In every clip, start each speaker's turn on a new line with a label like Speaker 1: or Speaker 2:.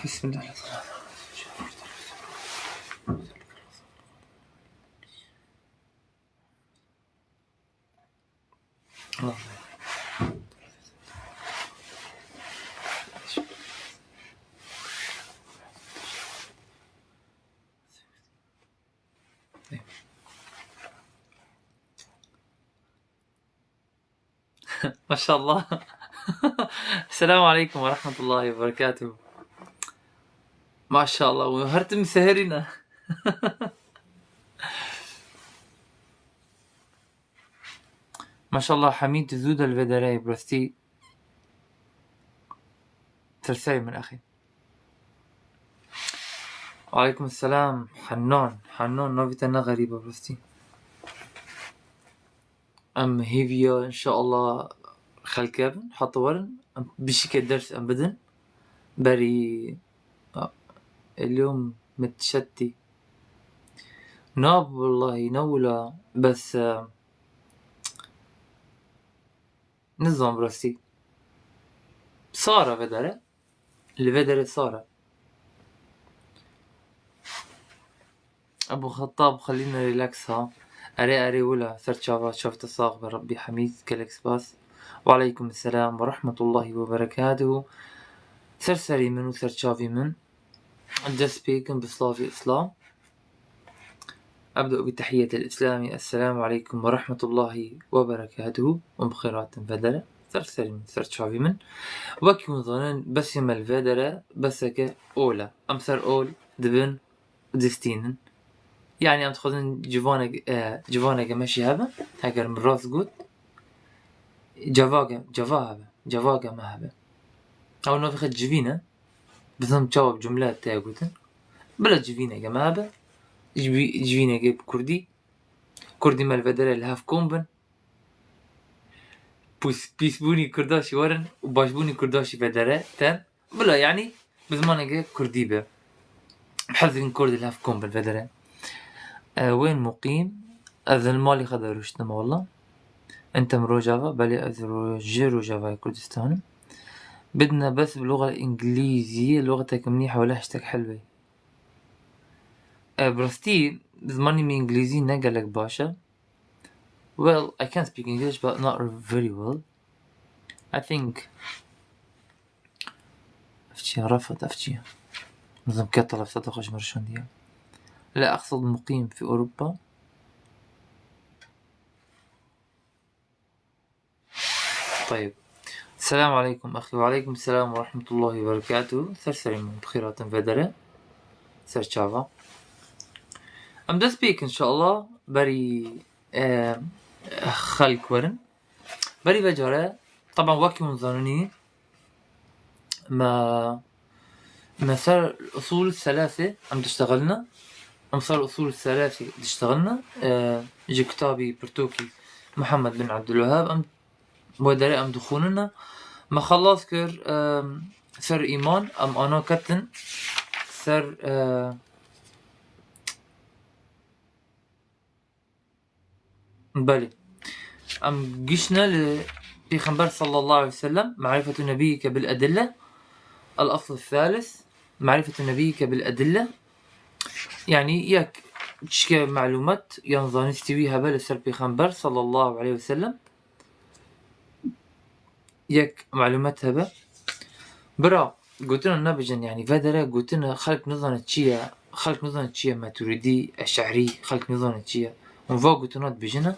Speaker 1: بسم الله. الله. ما شاء الله. السلام عليكم ورحمة الله وبركاته. ما شاء الله وهرتم سهرنا. ما شاء الله حميد زود الفدراي برستي ترسي من أخي. وعليكم السلام حنون نوفيتنا غريبة برستي أم هيفيا إن شاء الله خلكابن حطورن بشكل درس أم بدن بري اليوم متشتي ناب والله نولا بس نظام برستي صار فدرة الفدرة صار أبو خطاب خلينا ريلاكس ها أري ولا سرت شافت الصاغ بربي حميد كالكس باس. وعليكم السلام ورحمة الله وبركاته. سرسري من وسرت شافي من just speaking بسلافي إسلام. أبدأ بتحية الإسلامي السلام عليكم ورحمة الله وبركاته وبخيرات فدرة سرسري من سرت شافي من وكيون ظنن بس يم الفدرة بسك أولى أمسر أول دبن دستينن يعني أم تخذن جوانك ماشي هذا هاجر من راس قد جواغا ما هذا أو نو فخد جفينة بزم جواب جملات تاعوتن بلا جفينة جما هذا جفينة جيب كردي مال بدل الهاف كومبن بيسبوني كرداشي ورن وباشبوني كرداشي بدل تان بلا يعني بزمان جيب كردي به بحذن كرد الهاف كومبن بدل وين مقيم أذن مالي خدروش نما والله أنت مرو جافا بلي أذرو جيرو جافا كردستان بدنا بس باللغة الإنجليزية لغتك منيحة ولا هشتك حلوة برستي زماني من إنجليزي نقلك باشا. Well, I can speak English but not very well. I think أفتشي رفض أفتشي نظم كتلة بصدق خوش مرشون ديال لا أقصد مقيم في أوروبا. طيب السلام عليكم أخي. وعليكم السلام ورحمة الله وبركاته. سرسري من بخيرات فدرة سر شافا I'm just speak إن شاء الله بري خلق ورن بري بجارة طبعا واكي منظرني ما صار الأصول الثلاثة عم تشتغلنا أم صار الأصول الثلاثة تشتغلنا جي كتابي برتوكي محمد بن عبد الوهاب أم ودري أم دخولنا ما خلص كر سر إيمان أم أنا كتن سر بلي أم جشنا لبيغمبر صلى الله عليه وسلم معرفة نبيك بالأدلة. الأصل الثالث معرفة نبيك بالأدلة يعني ياك تشكي معلومات ينظر نستويها بالسر بيغمبر صلى الله عليه وسلم ياك معلوماتها با برا قلتنا النبجن يعني فدرة قلتنا خلق نظام تشيا ما تريدي الشعري خلق نظام تشيا ونفا قلتنا بجنا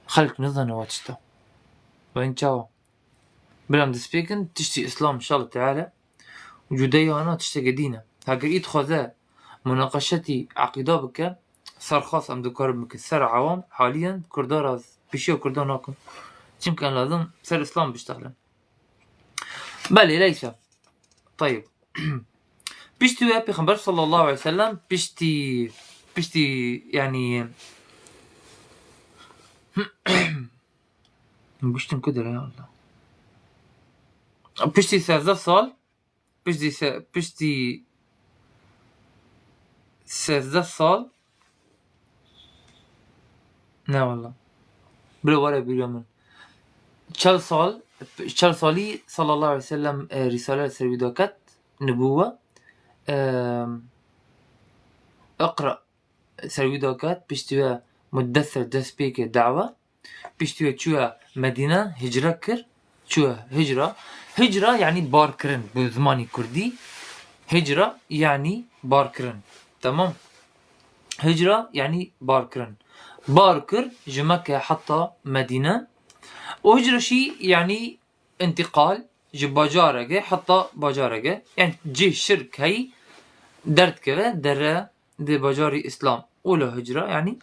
Speaker 1: خلق نظام واتشتا وين جاوا بلام دسبيكن تشتي إسلام إن شاء الله تعالى وجودية أنا تشتي قدينة هاقريت خوذا مناقشتي عقيدة بك صار خاص أم دكار بك سر عوام حاليا كردار بشيو كرداناكم يمكن لازم سر إسلام بيشتغل بلي ليس طيب بيشتي يا بيغمبر صلى الله عليه وسلم بيشتي يعني بيشتم كده يا الله بيشتي 13 سال بيشتي 13 سال لا والله بلا ولا باليوم چل سالی صلی الله علیه وسلم رساله سرویداکت نبوه اقرأ سروي دوكات بيشتوى مدثر دست بيك دعوة بيشتوى تشوى مدينة هجرة كر تشوى هجرة يعني باركرن بزماني كردي هجرة يعني باركرن تمام هجرة يعني باركرن باركر جمكة حتى مدينة وهجرة شي يعني انتقال جباجارة حتى باجارة يعني جي شرك هي درد كذا درة دي باجاري إسلام ولا هجرة يعني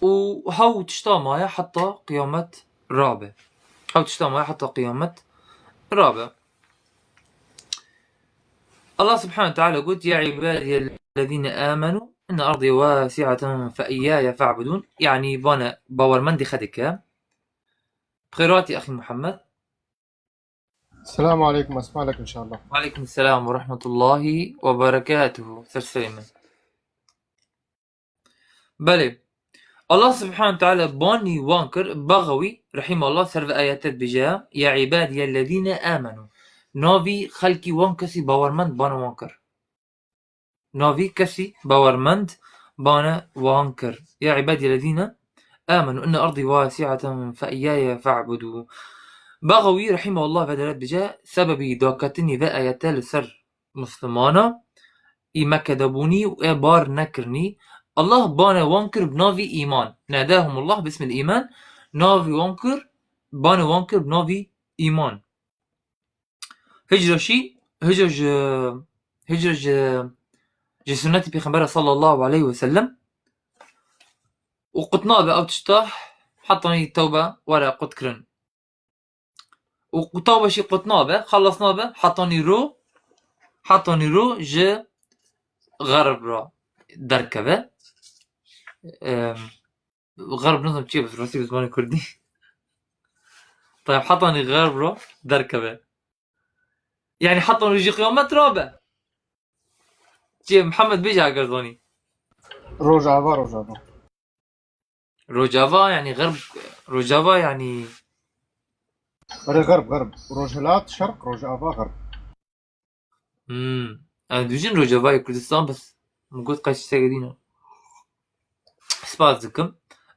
Speaker 1: وهو تشتا مايا حتى قيامة رابع هو تشتا مايا حتى قيامة رابع. الله سبحانه وتعالى قلت يا عبادي الذين آمنوا إن أرضي واسعة فإياي فاعبدون يعني بانا باور مندي خدك بخيراتي أخي محمد.
Speaker 2: السلام عليكم، أسمع لك إن شاء الله.
Speaker 1: وعليكم السلام ورحمة الله وبركاته. سلسلمة بلي الله سبحانه وتعالى باني وانكر بغوي رحمه الله سرف آياتات بجاه يا عبادي الذين آمنوا نوفي خلقي وانكسي باورمند بانا وانكر نوفي كسي باورمند بانا وانكر يا عبادي الذين آمنوا إن أرضي واسعة فإياي فاعبدوا. بغوي رحمه الله فدرات بجاه سببي دوكتني ذا آياتال سر مسلمانا إما كذبوني وإبار نكرني الله بانا وانكر بنوفي إيمان ناداهم الله باسم الإيمان نوفي وانكر بانا وانكر بنوفي إيمان هجرة شي هجرة جي سنتي بيخبرها صلى الله عليه وسلم وقطنا بأو تشتاح حطني التوبة ولا قطكرن وطوبة شي قطنا به خلصنا به حطني رو ج غرب را دركبه غرب نظم چیه بس راستی بزمان کردی طيب حطني غرب را دركبه يعني حطني رجي قيامت رابع چیه محمد بيجا قردوني
Speaker 2: روجافا
Speaker 1: روجافا يعني غرب روجافا يعني
Speaker 2: غرب روجلات شرق، روجافا غرب.
Speaker 1: انا دوجين روجافا كردستان بس موجود قايش ساقدينه سبازكم.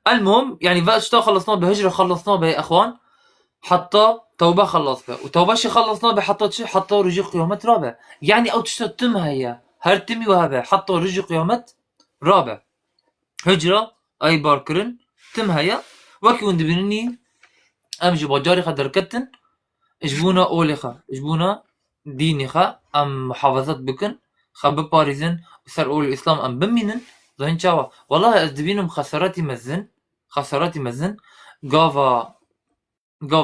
Speaker 1: المهم يعني فاشتا خلصنا بهجرة خلصنا به يا اخوان حتى توبة خلص به وتوبة شي خلصنا به حتى رجي قيامت رابع يعني او تشتتم هيا هرتمي وهذا حتى رجي قيامت رابع هجرة اي باركرن تم هيا وكي وندبنني امجي باجاري خدر كتن اجبونا اوليخا اجبونا دينيخا ام محافظات بكن خب باريزن وسر اول الاسلام ام بمينن زين شاوا والله ازدبينهم خساراتي مزن قافا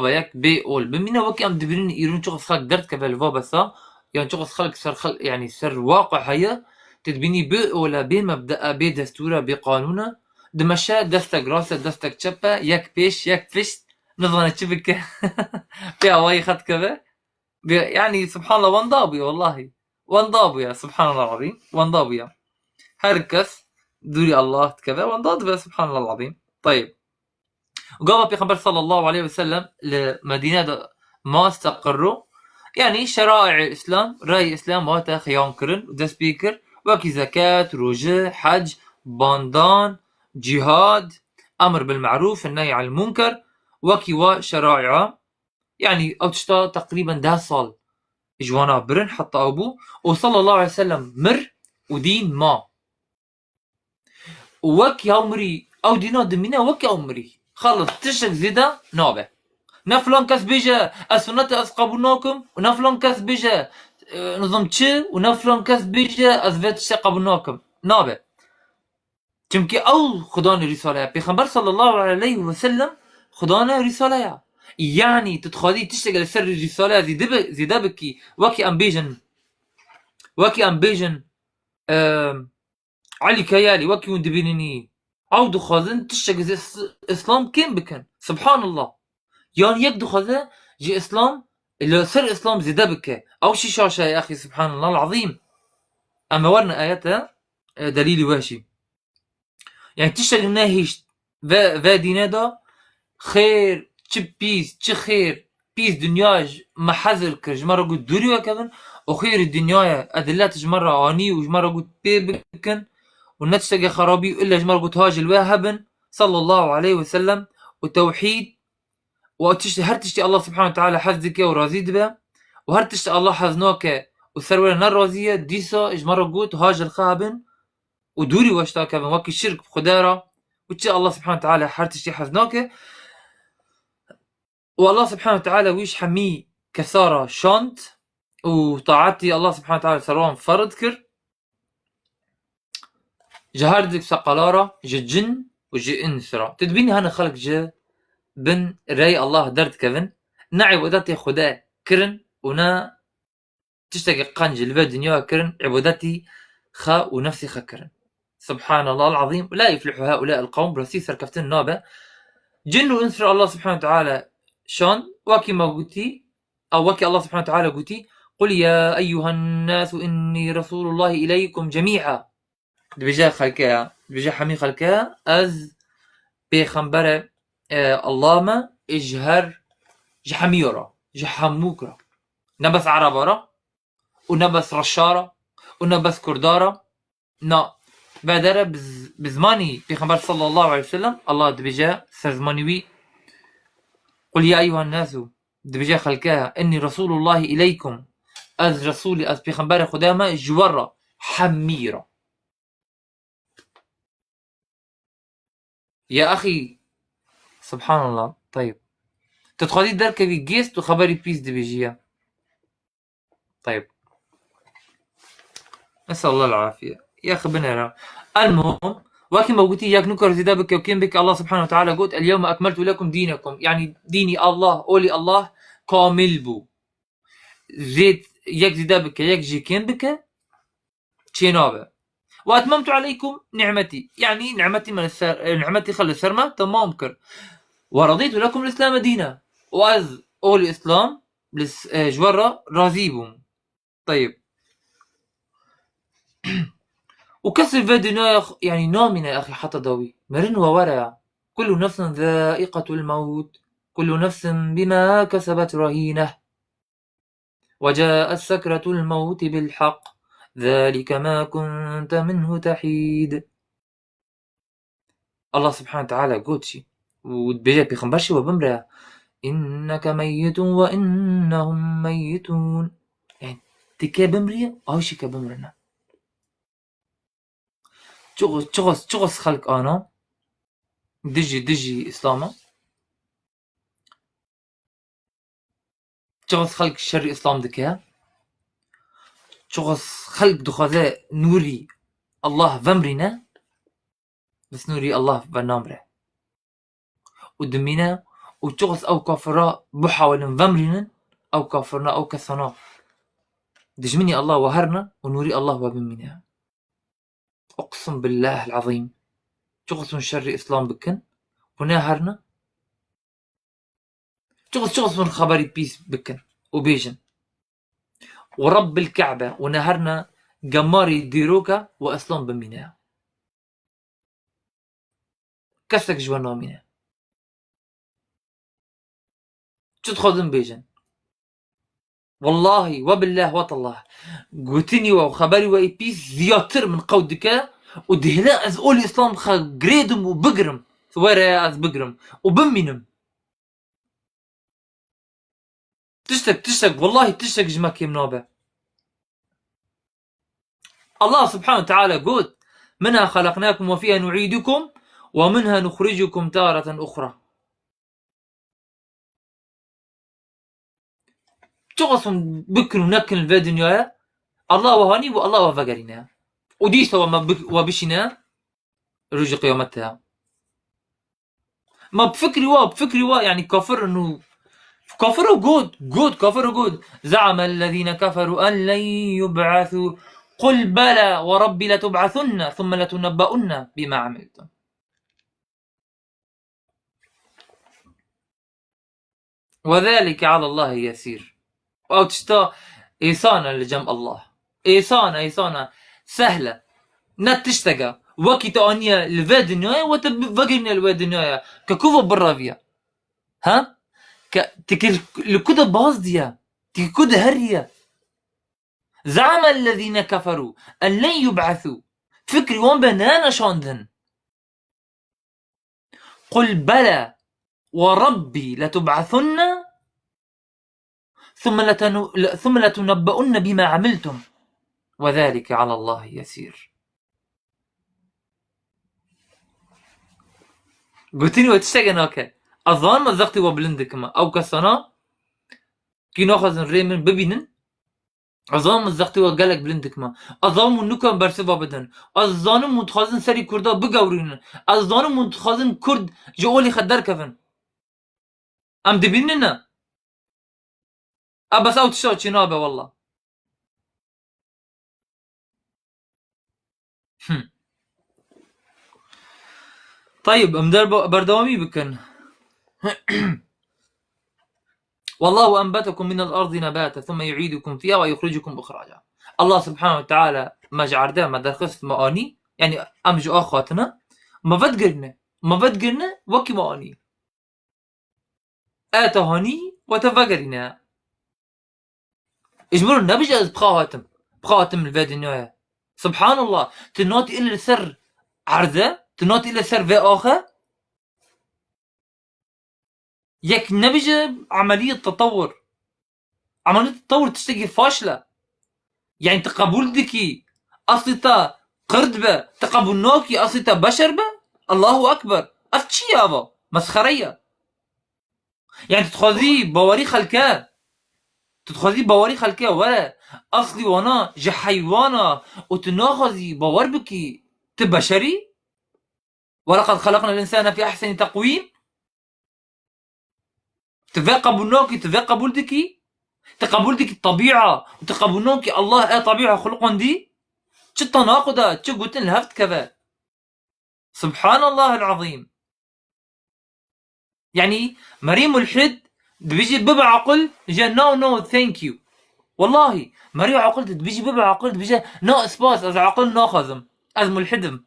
Speaker 1: ياك بي اول بمينا وكي ام دبرين يرون شخص خلق درت كفالفا بسا يعني شخص خلق سر يعني سر واقع هيا تدبيني بي اولا بي مبدأ بي دستورة بي قانونة دمشا دستك راسة دستك شبا ياك بيش نظرنا تشبك في هواي خد كذا يعني سبحان الله وانضابي والله وانضابي يا سبحان الله العظيم وانضابي يا هركس دوري الله كذا وانضابي سبحان الله العظيم. طيب وقام بيغمبر صلى الله عليه وسلم لمدينة ما استقروا يعني شرائع الإسلام رأي الإسلام واتا خيان كرن ودا سبيكر وكي زكاة روجة حج باندان جهاد أمر بالمعروف النهي عن المنكر وكي وشرائع يعني أو تشتا تقريبا 10 صال إجوانا برن حتى أبو وصلى الله عليه وسلم مر ودين ما وكي عمري أو دينا دمينا وكي عمري خلص تشك زيدا نابه نفلان كاس بيجا السنة قبلناكم ونفلان كاس بيجا نظام تشي ونفلان كاس بيجا أثبت شي قبلناكم نابه چمكي أو خدان رسالة بيخبر صلى الله عليه وسلم خدان رسالة يعني تتخذي تشتغل سر الرسالة زي بكي وكي أمبيجن علي كيالي وكي وندبينني أو دخازن تشتغل إسلام كم بكن سبحان الله يعني يك دخازن جي إسلام اللي سر إسلام زي بكي أو شي شاشة يا أخي سبحان الله العظيم. أما ورنا آياتها دليل واشي يعني تشتغل ناهيش ذا دينادا خير چه پیس چه خیر پیس دنیاش محذر کرد مرا گفت دوری وکردن وخير الدنيا أدلات جمرة آني وجمرة قلت بيبكن ونتشتغي خرابي إلا جمرة قلت هاج الواهبن صلى الله عليه وسلم وتوحيد هرتشتي الله سبحانه وتعالى حفظك ورازيد به وهرتشتي الله حزنوك وثروة نرازية ديسا جمرة قلت هاج الخابن ودوري واشتاك من وكي الشرك بخدارة وتشي الله سبحانه وتعالى هرتشتي حزنوك والله سبحانه وتعالى ويش حمي كثارة شانت وطاعتي الله سبحانه وتعالى سروان فرض كر جهاردك سقلارة جن وجي انسرا تدبيني هانا خلق جا بن راي الله درت كفن نعي عبادتي خدا كرن ونا تشتاق قنج البا دنيا كرن عبادتي خا ونفسي خا كرن سبحان الله العظيم لا يفلح هؤلاء القوم برسي سركفتن نابا جن وانسر الله سبحانه وتعالى شان وكي ما قلتي أو وكي الله سبحانه وتعالى قلتي قل يا أيها الناس إني رسول الله إليكم جميعا بجا خلقها بجا حمي خلقها أز بيخنبرة الله ما إجهر جحميورا جحموكرا نبس عربارا ونبس رشارا ونبس كردارا نا بعدها بزماني بيخنبر صلى الله عليه وسلم الله دبجا سرزمانيوي قل يا أيها الناس دبجا خلقها إني رسول الله إليكم أز رسولي أز بيخنبر خدامة جورا حميرا يا أخي سبحان الله. طيب تدخلي دركة جيست وخبري بيس دبجيا. طيب نسأل الله العافية يا أخي بنرى. المهم وكما قلت ياك نكر زيدا بك وكين بك الله سبحانه وتعالى قلت اليوم أكملت لكم دينكم يعني ديني الله أولي الله كامل بو زيد ياك زيدا بك ياك جي كين بك تشينابه وأتممت عليكم نعمتي يعني نعمتي من نعمتي خلي السرمة تمام كر ورضيت لكم الإسلام دينا وأز أولي إسلام جورا رازيبهم. طيب وكسر فيديو يعني نومنا يا أخي حتى ضوي مرن وورع كل نفس ذائقة الموت كل نفس بما كسبت رهينة وجاءت سكرة الموت بالحق ذلك ما كنت منه تحيد. الله سبحانه وتعالى قوتشي وبيجي بيخنبرشي وبمرة إنك ميت وإنهم ميتون يعني تكا بمرية أوشي كبمرنا تغص خلق أنا دجي إسلاما تغص خلق شر إسلام دكا تغص خلق دخذا نوري الله فمرنا بس نوري الله فنامره ودمينا وتغص أو كافراء بحاول فمرنا أو كافرنا أو كثنا دجمني الله وهرنا ونوري الله وبمنا أقسم بالله العظيم تغص من شر إسلام بكن وناهرنا تغص من خبري بيس بكن وبيجن ورب الكعبة ونهرنا جماري ديروكا وإسلام بمنا كسك جوانا منا تدخل بيجن والله وبالله وطالله قوتني وخبري وإبيس زياتر من قودك ودهلا از اولي اسلام خا جريدم وبقرم ثوارا از بقرم وبمينم تشتك والله تشتك جماك يمنابه. الله سبحانه وتعالى قلت منها خلقناكم وفيها نعيدكم ومنها نخرجكم تارة أخرى. تغصن بكر ونكن الفيديو الله وهاني والله وفقرنا ودي سوا ما وبشنا رجع قيامتها ما بفكري يعني كفر انه كفروا جود كفروا جود. زعم الذين كفروا ان لن يبعثوا قل بلى وربي لتبعثن ثم لتنبؤن بما عملتم. وذلك على الله يسير. او تشتا إيسانا لجمع الله إيسانا سهلة نتشتغى وقت أنيا الفيدنيا وتبقينا الفيدنيا ككوفا برافيا ها تكل لكده باز ديا تكل هريا زعم الذين كفروا أن لن يبعثوا. فكري وان بنانا شاندن. قل بلى وربي لتبعثن ثم لتنبؤن بما عملتم وذلك على الله يسير. قلتني وتشتغل هكا أظن مزقتي وبلندكما أو كسنا كي ناخذ الريمن ببينن أظن مزقتي وقالك بلندكما أظن منكم برسبا بدن أظن متخازن سري كردا بقورين أظن متخازن كرد جولي خدر كفن أم دبيننا أبس أو تشوت شنابه والله. طيب أمدار بردوامي بكن. والله أنبتكم من الأرض نباتا ثم يعيدكم فيها ويخرجكم إخراجا. الله سبحانه وتعالى ما جعرده ما درخست مآني يعني أمجو آخاتنا ما بدقرنا وكي مآني آتهاني وتفقرنا إجمروا النبي أز بخاتم الفادنيا. سبحان الله تناتي إلا سر عرضه تناتي إلا سر في آخر يك نبي عملية تطور تشتكي فاشلة يعني تقبل دكي أصلتا قرد به تقبل نوكي أصلتا بشر به. الله أكبر أفتشي هذا مسخرية يعني تتخذي بواري خلكه ولا أصلي وانا جحيوانا وتناخذي بوار بكي تبشري. ولقد خلقنا الإنسان في أحسن تقويم. تقبل دكي الطبيعة وتقبل الله طبيعة خلقون دي شو التناقض شو قلت الهفت كذا. سبحان الله العظيم. يعني مريم الحد بيجي ببع عقل جا نو ثانك يو. والله مريم عقلت بيجي ببع عقلت بيجي نو اسباس از عقل ناخذم از ملحدم.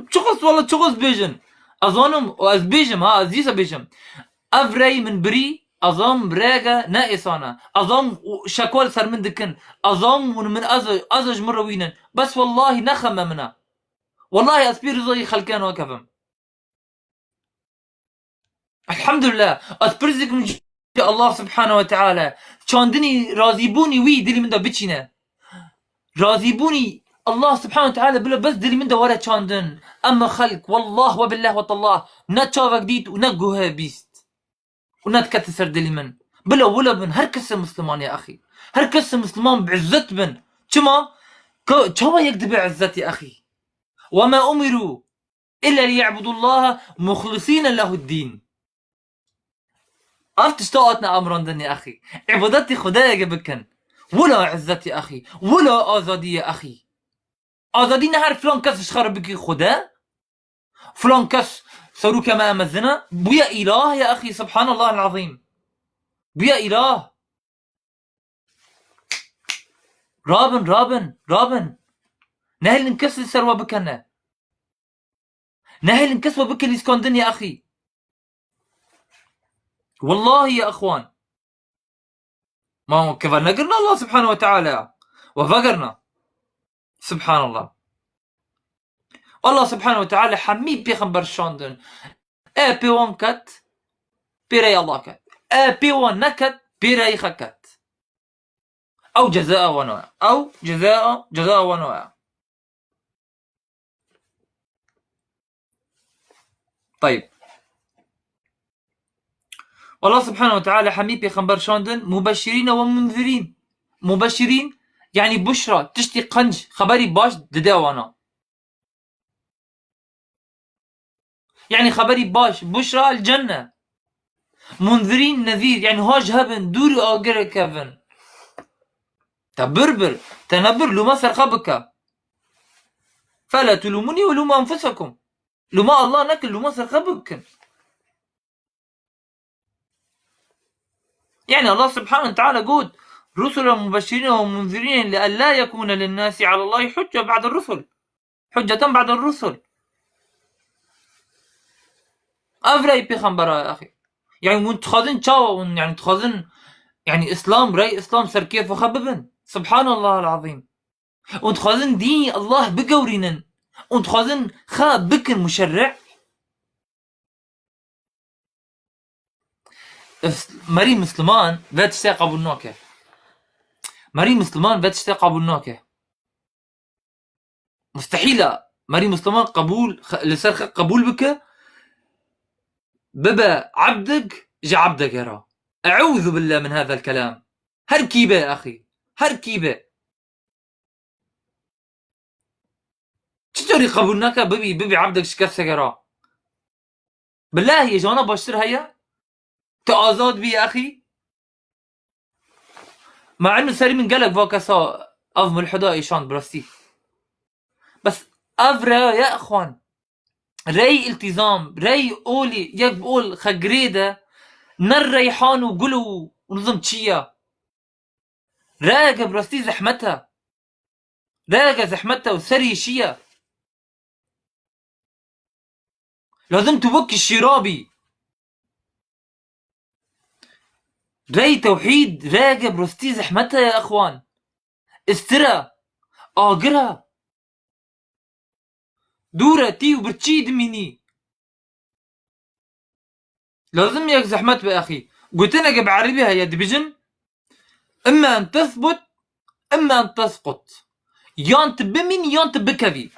Speaker 1: شخص والله شخص بيجن اظنم واز بيجم ازيسا بيجم افري من بري اظن براجا ناقصانا اظن شكول سر من دكن اظن من ازج مروينا بس والله نخم منا والله اسبير زي خلكان وكفم. الحمد لله اسبرزك من الله سبحانه وتعالى شاندني راضيبوني وي دلي من دا بتشينا راضيبوني الله سبحانه وتعالى بلا بس دلي من دا ورا شاندن. اما خلق والله وبالله وطالله نتشافك ديت ونقوها بيست ونتكتسر دلي من بلا ولا بن هركس مسلمان يا اخي هركس مسلمان بعزت بن كما كما يكذب عزت يا اخي. وما امروا الا ليعبدوا الله مخلصين له الدين. عرفت اشتاقتنا امران يا اخي عبادتي خدايا بكن ولا عزتي يا اخي ولا ازادي يا اخي. ازادي نهار فلان كس خرب بك خدا فلان كس صاروا كما امزنا بيا اله يا اخي. سبحان الله العظيم بيا اله. رابن نهل نكسر سروا بكنا نهل نكسر بك الاسكندن يا اخي. والله يا اخوان ما هو كفرنا قلنا الله سبحانه وتعالى وفقرنا. سبحان الله. الله سبحانه وتعالى حمي بيغمبر شاندن بي وان كات بيري الله كات بي وان نكت بيري خكت او جزاء ونوع او جزاء ونوع. طيب والله سبحانه وتعالى حمي بيغمبر شاندن مبشرين ومنذرين. مبشرين يعني بشرى تشتي قنج خبري باش دداوانا يعني خبري باش بشرى الجنة. منذرين نذير يعني هاج هبن دوري اقر كفن تبربر تنبر لما سرخبك فلا تلوموني ولوم انفسكم. لما الله نكل لما سرخبك يعني الله سبحانه وتعالى قد رسلا مبشرين ومنذرين لئلا يكون للناس على الله حجة بعد الرسل. بعد الرسل. افري بيغمبر يا اخي يعني وانت خاذن تشاو يعني تخاذن يعني اسلام راي اسلام سر كيف وخببن سبحان الله العظيم. وانت خاذن دين الله بقورينن وانت خاذن خاب بكن مشرع مري مسلمان ذات اشتاق ابو النوكه مري مسلمان ذات اشتاق ابو النوكه مستحيله مري مسلمان قبول لسر قبول بك بابا عبدك جا عبدك يرى. اعوذ بالله من هذا الكلام. هركيبه يا اخي هركيبه. چطوری قبول نکه ببی عبدك شکست يرى. بالله يا جوانا باشتر هيا تو آزاد بي يا اخي. مع انه سري من قلق فاكسا اف ملحدا ايشان براستي بس افرا يا اخوان ري التزام ري اولي يك بقول خجريده نر ريحان وقلو ونظم تشيا راقه براستي زحمتها راقه زحمتها وسري شيا لازم تبكي الشرابي ري توحيد راقه براستي زحمتها يا اخوان. استرا اقرا دورة تي وبرتشي دميني لازم ياك زحمت يا اخي. قلت لك بعربي هيا ديفيجن اما ان تثبت اما ان تسقط يان تبمين يان تبكذي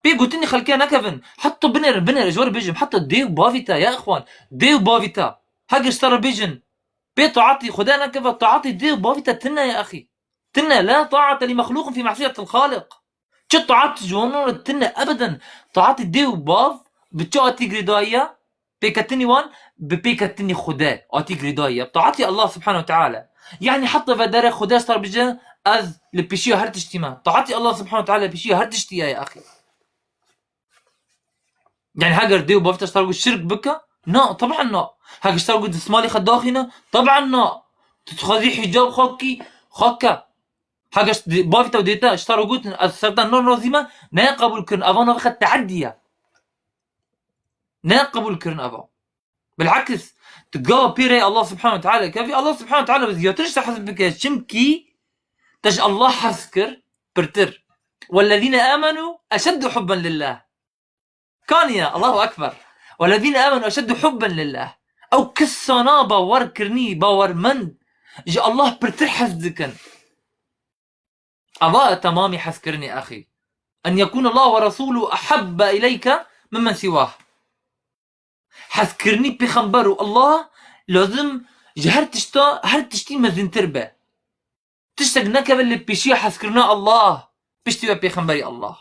Speaker 1: بي قلت لي خلكي نكفن حطوا بنر جوار بيجن حطوا ديو بافيتا يا اخوان ديو بافيتا حق اشترى بيجن بي تعاطي خدانا كيف تعاطي ديو بافيتا تنا يا اخي تنا لا طاعة لمخلوق في معصية الخالق. شو تعاطي جوانور التنا ابدا تعاطي ديو باف بتشو اتي جريدايا بيكتني وان ببيكتني خدا اتي جريدايا بتعاطي الله سبحانه وتعالى. يعني حط فدار خدا اشترى بيجن از لبيشيو هرتشتي ما تعاطي الله سبحانه وتعالى بيشيو هرتشتي يا اخي. يعني هاجر ديو بافتا اشتروا الشرك بكا؟ لا طبعا لا. هاجر اشتروا السمالي خداخنا؟ طبعا لا. تتخذي حجاب خاكي خاكا. هاجر بافتا وديتا اشتروا قلت السرطان نور نظيمة نا قبول كرن افانا بخد تعدية نا قبول كرن افا. بالعكس تقاوى بيري الله سبحانه وتعالى كافي الله سبحانه وتعالى بزيادتش تحسب بك شمكي تج الله حسكر برتر والذين آمنوا أشد حبا لله كان يا الله أكبر والذين آمنوا أشد حبا لله أو كسانا باور كرني باور من جاء الله برتر حسدكن أضاء تمامي حسكرني أخي أن يكون الله ورسوله أحب إليك ممن سواه. حسكرني بخنبرو الله لازم جهر تشتي مزن تربة تشتق نكب اللي بيشي حسكرنا الله بيشتي بخنبري الله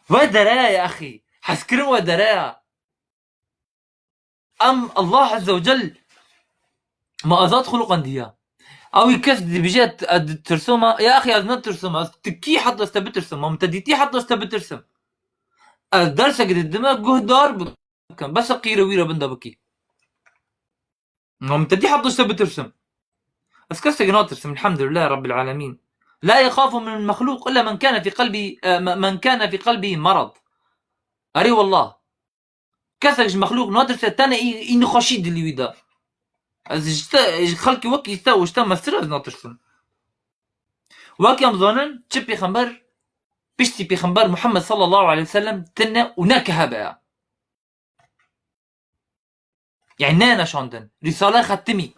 Speaker 1: ودرا يا أخي حسكرن ودرا أم الله عز وجل ما أزاد خلقا ديا أو يكسد بجات ترسمها يا أخي أزنات ترسمها تكي حتى استبت ترسمها متديتي حتى استبت ترسم الدرس قد الدماغ جه دار كان بس قيرة ويرة بندا بكي متدي حتى استبت ترسم اسكست قناة ترسم الحمد لله رب العالمين. لا يخاف من المخلوق إلا من كان في قلبه مرض. أري والله كسرج مخلوق نادرسة تانا إني خشيد اللي ويدا خلقي وكي يستا وشتا مستر نادرسن وكي أمزانن تشبي خمبر بيشتي بخمبر محمد صلى الله عليه وسلم تنا وناكها بقى يعني نانا شاندن رسالة ختمي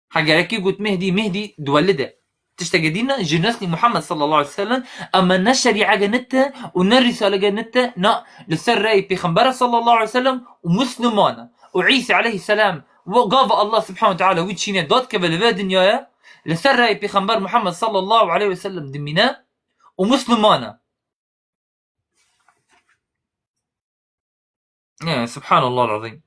Speaker 1: حاجة ركي قلت مهدي دولده تشتاقدينا جنسني محمد صلى الله عليه وسلم اما الشريعه جنته والرساله جنته نا لسر راي بيخنبره صلى الله عليه وسلم ومسلمانا وعيسى عليه السلام وقاف الله سبحانه وتعالى ويتشينا دوت كبل دنيا لسر راي بيخنبر محمد صلى الله عليه وسلم دمنا ومسلمانا يا سبحان الله العظيم.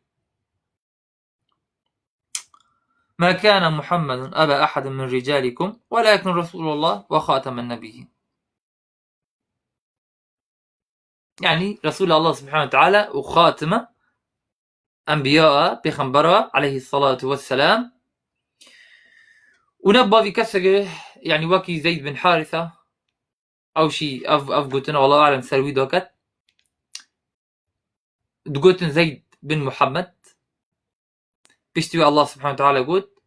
Speaker 1: ما كان محمد أبا أحد من رجالكم ولكن رسول الله وخاتم النبيين. يعني رسول الله سبحانه وتعالى وخاتم أنبياء بخنبرة عليه الصلاة والسلام. ونبى في كسر يعني وكي زيد بن حارثة او شي اف قوتنا والله اعلم سروي دوكت دقوتن زيد بن محمد بيشتوي الله سبحانه وتعالى قوت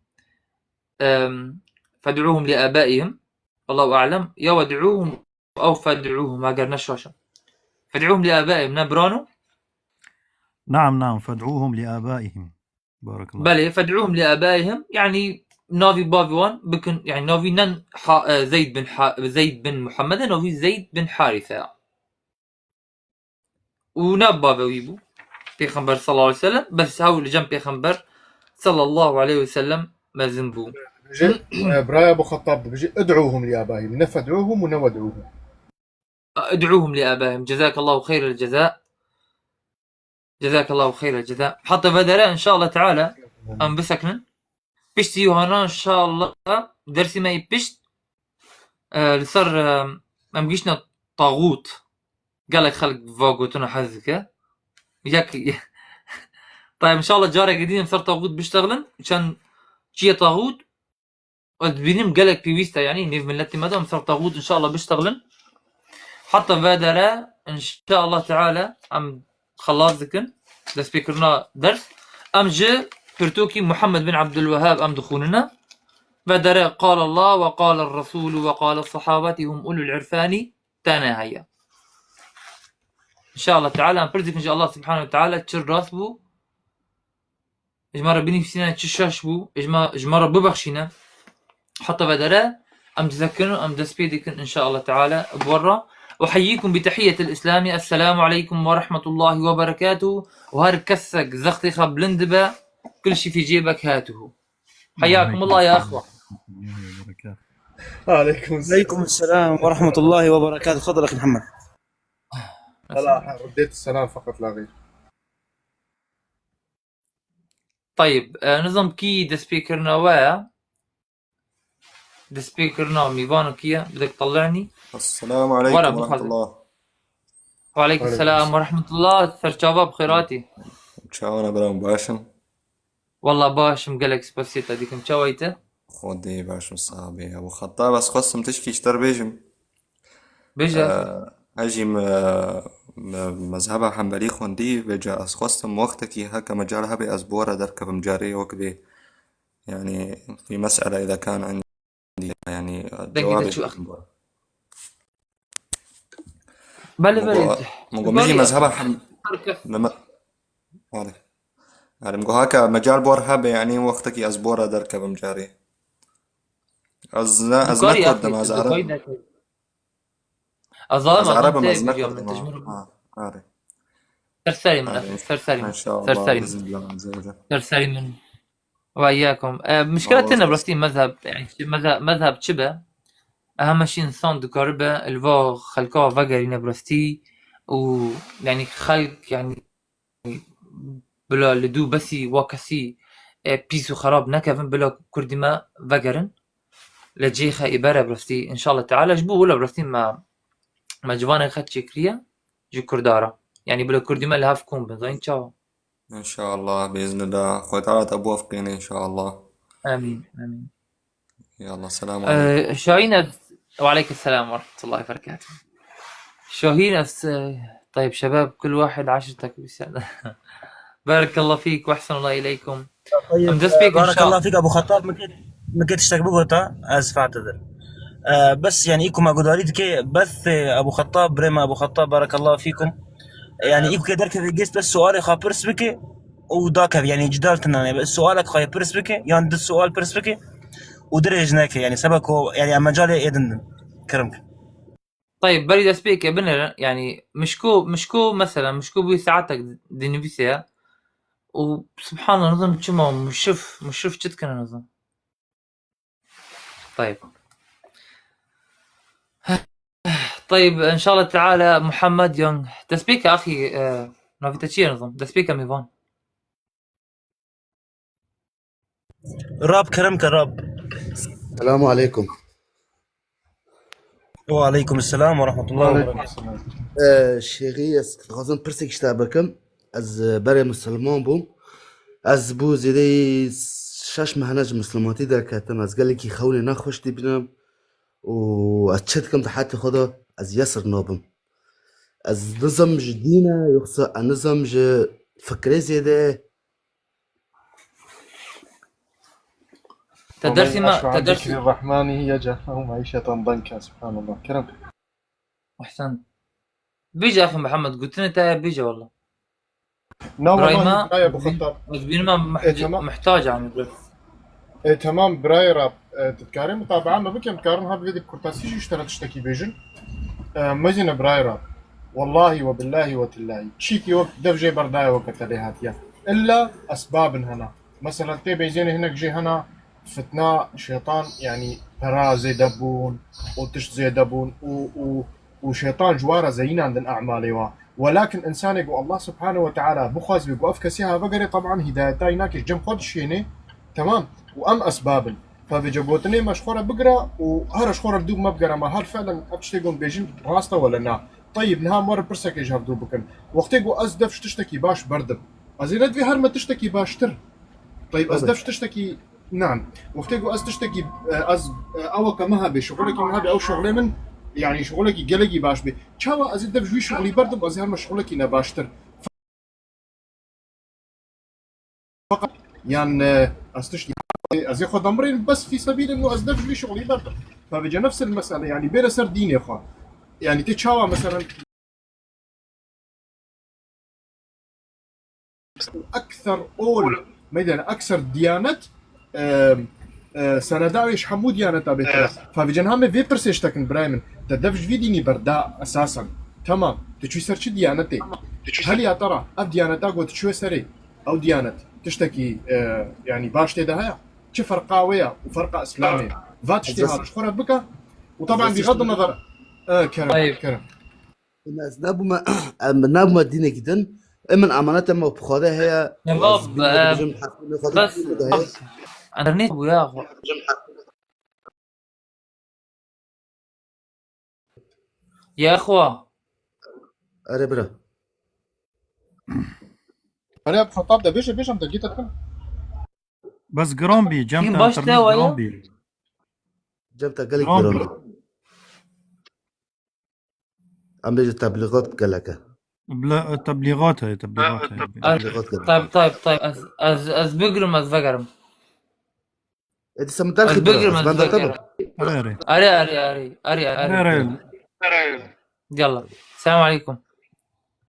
Speaker 1: فادعوهم لآبائهم الله أعلم يا ودعوهم أو فادعوهم ما قرنا شاشة فادعوهم لآبائهم نبرانو
Speaker 3: نعم فادعوهم لآبائهم بارك الله
Speaker 1: بلي فادعوهم لآبائهم يعني نافي بافي وان بكن يعني نافي نن زيد بن محمد نافي زيد بن حارثة وناب بابا ويبو بيخنبر صلى الله عليه وسلم بس هاو اللي جنب بيخنبر صلى الله عليه وسلم ما ذنبو
Speaker 2: بيجي براي ابو خطاب بيجي ادعوهم لابائهم نفدعوهم ونودعوهم.
Speaker 1: ادعوهم لآبائهم جزاك الله خير الجزاء جزاك الله خير الجزاء حتى بدلا ان شاء الله تعالى ام بسكن بيشتي يوهانا ان شاء الله درسي ما يبشت لصر ام جيشنا طاغوت قال لك خلق فوقوتنا حزكه ياك طيب ان شاء الله جاري قديم صار طاغوت بيشتغلن عشان شي طاغوت بينم قال لك بيويستا يعني نيف ملتي مدام صار طاغوت ان شاء الله بيشتغلن حتى بدلا ان شاء الله تعالى ام خلاص ذكن سبيكرنا درس ام جي برتوكي محمد بن عبد الوهاب ام دخولنا بدر قال الله وقال الرسول وقال الصحابة هم أولو العرفان تانا هيا إن شاء الله تعالى أمبرزك إن شاء الله سبحانه وتعالى تشر راسبو إجمارة بني فسينا تششاشبو إجمارة ببخشينا حتى بدر أم تذكروا أم دسبيدكن إن شاء الله تعالى بورا أحييكم بتحية الإسلام السلام عليكم ورحمة الله وبركاته وهار كسك زختي خبلندبا كل شي في جيبك هاته حياكم الله يا أخوة
Speaker 2: عليكم
Speaker 4: السلام ورحمة الله وبركاته. تفضل أخي محمد.
Speaker 2: لا رديت السلام فقط لا غير.
Speaker 1: طيب نظام كي دسبيكرنا ويا دسبيكرنا ميبانو كيا بدك تطلعني.
Speaker 5: السلام عليكم ورحمة الله.
Speaker 1: وعليكم السلام ورحمة الله. سرچابا بخيراتي.
Speaker 5: چاونا برام باشم.
Speaker 1: والله باشم قالك سباسيتا ديكم چاويته.
Speaker 5: خودي باشم صاحبي أبو خطاب بس خصم تشكي اشتر بيجم.
Speaker 1: بيجا.
Speaker 5: أجي مذهبها حنبلي خوندي بيجا أسخصم وقتك هكا مجالها بأسبورة دركب مجاري وكذي يعني في مسألة إذا كان عندي يعني جواب
Speaker 1: بلي
Speaker 5: مقوم يجي مذهبها يعني مقو هكا مجال بورها يعني وقتك أسبورة دركب مجاري أزنك قدام أزعرب
Speaker 1: أزعرب
Speaker 5: مزنك
Speaker 1: سرسري من سرسري
Speaker 5: إن شاء الله بإذن الله عز وجل
Speaker 1: سرسري من وإياكم. مشكلتنا برستين مذهب يعني مذهب شبه أهم شيء إنسان دكاربة الوا خلقها فجرينا برستي ويعني خلق يعني بلا لدو بسي وكسي بيسو خراب نكفن بلا كردما فجرن لجيخة إبارة برستي إن شاء الله تعالى جبوه ولا برستين ما جوانا خد شكرية جو كردارة يعني بلا كردما اللي هافكم بنزين شاو
Speaker 5: إن شاء الله بإذن الله خوي تعالى توفقين إن شاء الله.
Speaker 1: آمين
Speaker 5: يلا السلام عليكم.
Speaker 1: شاهين وعليك السلام ورحمة الله وبركاته. شاهين طيب شباب كل واحد 10 تكبيرات. بارك الله فيك واحسن الله اليكم.
Speaker 4: طيب بارك الله فيك ابو خطاب ما كنتش تكبوتا اسف اعتذر. بس يعني ايكم اقدريت كي بث ابو خطاب بريما ابو خطاب بارك الله فيكم يعني ايكو كدر كذا جيست بس سؤالي خا برسبكي وداك يعني جدالتنا يعني بس سؤالك خا برسبكي يعني ده السؤال برسبكي ودرجناك يعني سبكو يعني مجال يدن كرمك.
Speaker 1: طيب بريد اسبيك ابن يعني مشكو مثلا مشكو بي ساعتك دينيفيسيا وسبحان الله نظام تشمو مشرف جد كان نظام. طيب ان شاء الله تعالى محمد يونغ تسبيك اخي نافيتاتشي نظام تسبيك ميفان
Speaker 4: راب كرمك راب.
Speaker 6: السلام عليكم.
Speaker 4: وعليكم السلام ورحمة الله وبركاته.
Speaker 6: شيخي خازن برسك اشتابكم از بري مسلمان بوم از بو زيدي شاش مهنج مسلماتي در كاتم از قال لك خوني نخوش دي بنام و اتشتكم تحت خدا از يسر نوبم از نظم جدينا يخصى النظم فكري زيادة
Speaker 1: تدرسي
Speaker 2: ومن أشفع
Speaker 1: ما
Speaker 2: عن ذكر
Speaker 1: تدرسي
Speaker 2: الرحمن يجعل له معيشة ضنكا. سبحان الله كرم.
Speaker 1: احسنت. بيجي اخي محمد، قلت لنا انت بيجي والله.
Speaker 2: لا
Speaker 1: براي
Speaker 2: والله
Speaker 1: ما
Speaker 2: براي ابو خطاب.
Speaker 1: ما
Speaker 2: إيه تمام.
Speaker 1: محتاج يعني.
Speaker 2: إيه تمام براي راب تتكارم طبعا ما بكم كارن هذا فيديو كورتاسي اشترى تشتكي بيجن مزين براي راب والله وبالله وتالله تشيكي وقت دفجي برداي وقت هاتيا الا اسباب هنا مثلا تبي زين هناك جي هنا فتنة شيطان يعني برا زي دبون وتش زي دبون وشيطان جواره زينا عند اعمالي ولكن انسان يقول الله سبحانه وتعالى بخاز بيقف كسيها بقري طبعا هدايتاي ناكش جم خد شيني تمام وام اسباب فبجبوتني مشخوره بقرا وهر شخوره دوب ما بقرا ما هل فعلا ابتشتيقون بيجن راسته ولا نا طيب نها مره برسك يجهر دوبكن وقت يقول ازدفش تشتكي باش بردم ازينت في هر ما تشتكي باش تر طيب ازدفش تشتكي نعم وقت يقول از تشتكي از او كما هبي شغلك ما هبي او شغلي من يعني شغلك قلقي باش بي تشاوا ازدفش في شغلي بردم از هر ما شغلك نا باش تر فقط يعني استشتي از ياخذ امرين بس في سبيل انه ازدفج لي شغلي برضه فبجي نفس المساله يعني بين سر ديني اخوان يعني تتشاوى مثلا اكثر اول ميدان اكثر ديانه سنداويش حمود ديانه تابعتها فبجن هم في برسيشتكن برايمن تدفج في ديني بردا اساسا تمام تشوي سر ديانتي هل يا ترى اف ديانتك وتشوي سري او ديانه تشتكي يعني باش تدها شي فرقاويه وفرقه اسلاميه فات اجتهاد شخوره بك وطبعا بغض النظر كرم
Speaker 1: طيب.
Speaker 2: كرم
Speaker 6: الناس نابو ما دينا جدا من امانه ما بخوده هي
Speaker 1: شباب بس انترنت ويا اخو يا اخوه
Speaker 6: اربرا
Speaker 2: انا بخطاب ده بيش انت جيت تكلم
Speaker 3: بس جرومبي
Speaker 1: كين
Speaker 3: جنب
Speaker 1: باشتا
Speaker 3: انترنت
Speaker 1: ولا؟
Speaker 3: جرومبي
Speaker 6: جبت قالك
Speaker 3: جرومبي.
Speaker 6: جرام عم بيجي تبليغات قالك
Speaker 3: بلا تبليغات هي تبليغات هي.
Speaker 6: تبليغات قالك
Speaker 1: طيب از بقرم از بقرم
Speaker 6: انت سمتال
Speaker 1: از
Speaker 6: خبره
Speaker 1: بقرم
Speaker 6: بس
Speaker 1: از
Speaker 6: بندا
Speaker 1: بقرم
Speaker 6: تبع
Speaker 3: ريري
Speaker 1: اري
Speaker 3: ريري
Speaker 1: يلا السلام عليكم.